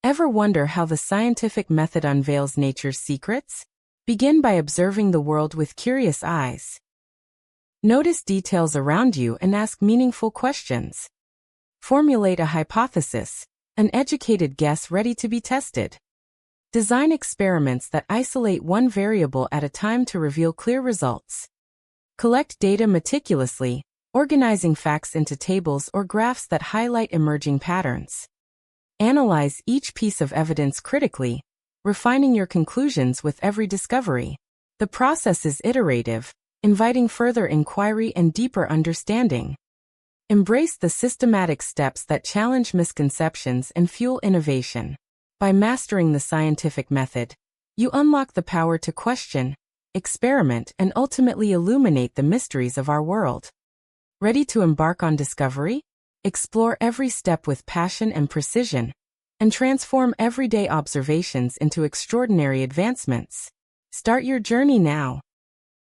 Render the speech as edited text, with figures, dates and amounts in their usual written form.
Ever wonder how the scientific method unveils nature's secrets? Begin by observing the world with curious eyes. Notice details around you and ask meaningful questions. Formulate a hypothesis, an educated guess ready to be tested. Design experiments that isolate one variable at a time to reveal clear results. Collect data meticulously, organizing facts into tables or graphs that highlight emerging patterns. Analyze each piece of evidence critically, refining your conclusions with every discovery. The process is iterative, inviting further inquiry and deeper understanding. Embrace the systematic steps that challenge misconceptions and fuel innovation. By mastering the scientific method, you unlock the power to question, experiment, and ultimately illuminate the mysteries of our world. Ready to embark on discovery? Explore every step with passion and precision, and transform everyday observations into extraordinary advancements. Start your journey now.